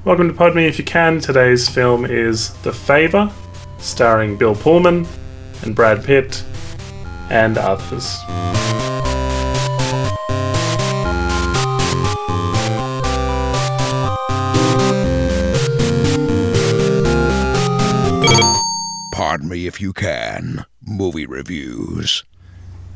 Welcome to Pod Me If You Can. Today's film is The Favour, starring Bill Pullman and Brad Pitt and others. Pardon me if you can. Movie reviews.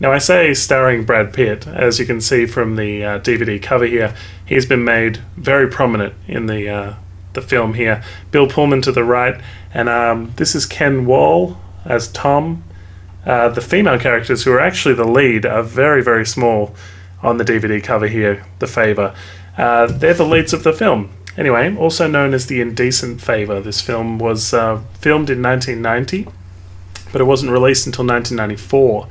Now I say starring Brad Pitt, as you can see from the DVD cover here. He's been made very prominent in the film here. Bill Pullman to the right, and this is Ken Wall as Tom. The female characters, who are actually the lead, are very, very small on the DVD cover here, The Favour. They're the leads of the film. Anyway, also known as The Indecent Favour, this film was filmed in 1990, but it wasn't released until 1994.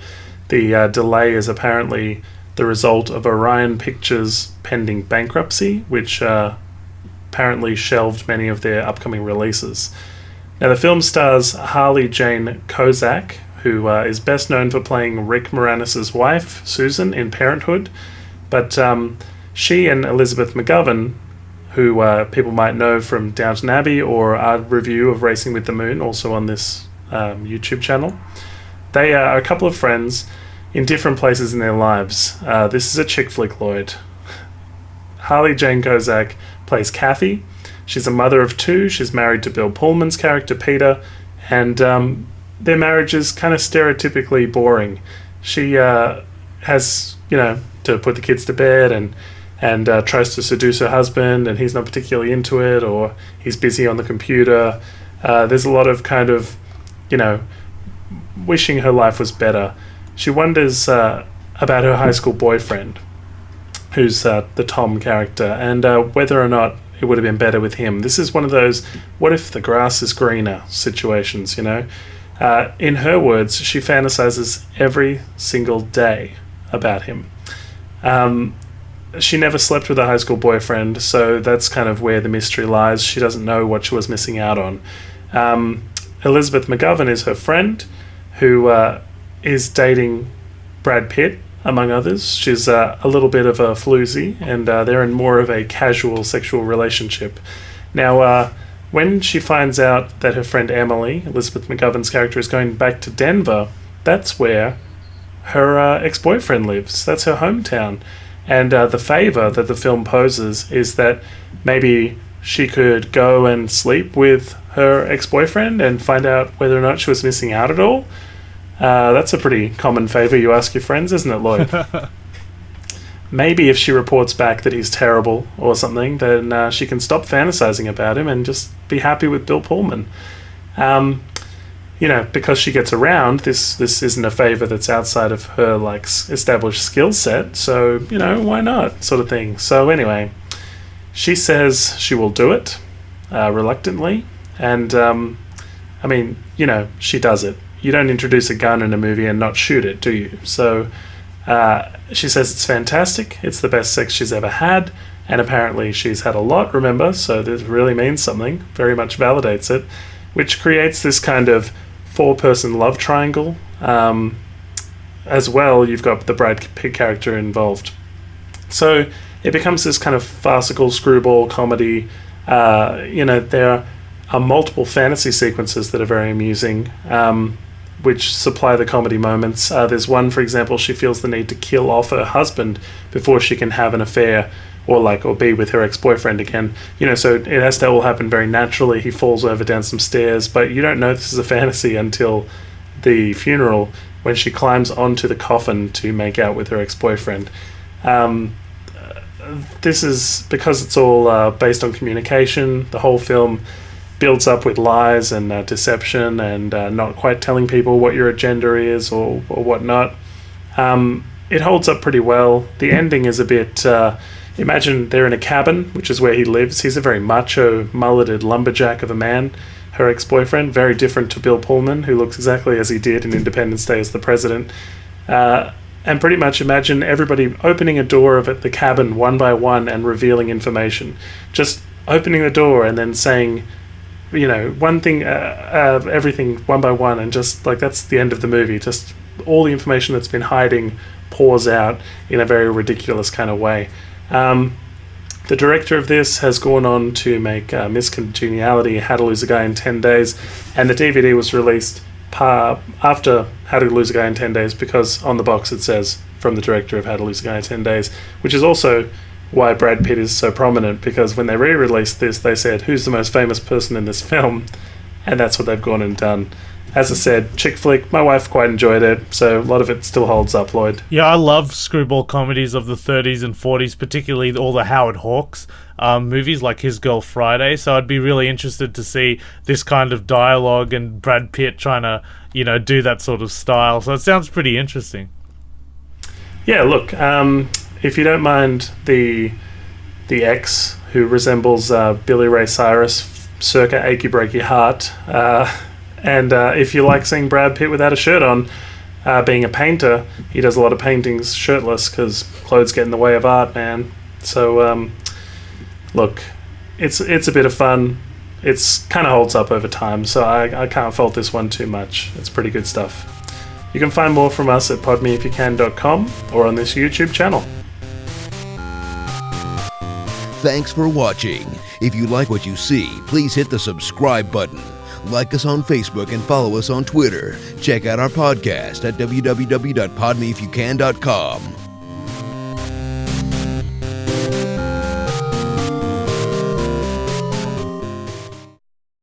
The delay is apparently the result of Orion Pictures' pending bankruptcy, which apparently shelved many of their upcoming releases. Now, the film stars Harley Jane Kozak, who is best known for playing Rick Moranis' wife, Susan, in Parenthood, but she and Elizabeth McGovern, who people might know from Downton Abbey or our review of Racing with the Moon, also on this YouTube channel. They are a couple of friends in different places in their lives. This is a chick flick, Lloyd. Harley Jane Kozak plays Kathy. She's a mother of two. She's married to Bill Pullman's character, Peter, and their marriage is kind of stereotypically boring. She has, to put the kids to bed and tries to seduce her husband, and he's not particularly into it, or he's busy on the computer. There's a lot of kind of, wishing her life was better. She wonders about her high school boyfriend, who's the Tom character, and whether or not it would have been better with him. This is one of those what if the grass is greener situations, In her words, she fantasizes every single day about him. She never slept with a high school boyfriend, so that's kind of where the mystery lies. She doesn't know what she was missing out on. Elizabeth McGovern is her friend, who is dating Brad Pitt, among others. She's a little bit of a floozy, and they're in more of a casual sexual relationship. Now, when she finds out that her friend Emily, Elizabeth McGovern's character, is going back to Denver, that's where her ex-boyfriend lives. That's her hometown. And the favour that the film poses is that maybe she could go and sleep with her ex-boyfriend and find out whether or not she was missing out at all. That's a pretty common favour you ask your friends, isn't it, Lloyd? Maybe if she reports back that he's terrible or something, then she can stop fantasizing about him and just be happy with Bill Pullman. Because she gets around, this isn't a favour that's outside of her established skill set, so why not, sort of thing. So anyway, she says she will do it reluctantly, and she does it. You don't introduce a gun in a movie and not shoot it, do you? So she says it's fantastic, it's the best sex she's ever had, and apparently she's had a lot, remember, so this really means something, very much validates it, which creates this kind of four-person love triangle. As well, you've got the Brad Pitt character involved. So it becomes this kind of farcical screwball comedy. There are multiple fantasy sequences that are very amusing, which supply the comedy moments. There's one, for example, she feels the need to kill off her husband before she can have an affair or be with her ex-boyfriend again. So it has to all happen very naturally. He falls over down some stairs, but you don't know this is a fantasy until the funeral, when she climbs onto the coffin to make out with her ex-boyfriend. This is because it's all based on communication. The whole film builds up with lies and deception and not quite telling people what your agenda is or whatnot. It holds up pretty well. The ending is a bit... imagine they're in a cabin, which is where he lives. He's a very macho, mulleted lumberjack of a man. Her ex-boyfriend, very different to Bill Pullman, who looks exactly as he did in Independence Day as the president. And pretty much imagine everybody opening a door of the cabin one by one and revealing information. Just opening the door and then saying, one thing, everything one by one, and just that's the end of the movie. Just all the information that's been hiding pours out in a very ridiculous kind of way. The director of this has gone on to make Miss Congeniality, How to Lose a Guy in 10 Days, and the DVD was released after How to Lose a Guy in 10 Days because on the box it says from the director of How to Lose a Guy in 10 Days, which is also why Brad Pitt is so prominent, because when they re-released this, they said, who's the most famous person in this film? And that's what they've gone and done. As I said, chick flick, my wife quite enjoyed it, so a lot of it still holds up, Lloyd. Yeah, I love screwball comedies of the 30s and 40s, particularly all the Howard Hawks movies like His Girl Friday, so I'd be really interested to see this kind of dialogue and Brad Pitt trying to, do that sort of style, so it sounds pretty interesting. Yeah, look, if you don't mind the ex who resembles Billy Ray Cyrus circa Achy Breaky Heart, and if you like seeing Brad Pitt without a shirt on, being a painter, he does a lot of paintings shirtless because clothes get in the way of art, man. So, look, it's a bit of fun. It's kind of holds up over time, so I can't fault this one too much. It's pretty good stuff. You can find more from us at podmeifyoucan.com or on this YouTube channel. Thanks for watching. If you like what you see, please hit the subscribe button. Like us on Facebook and follow us on Twitter. Check out our podcast at www.podmeifyoucan.com.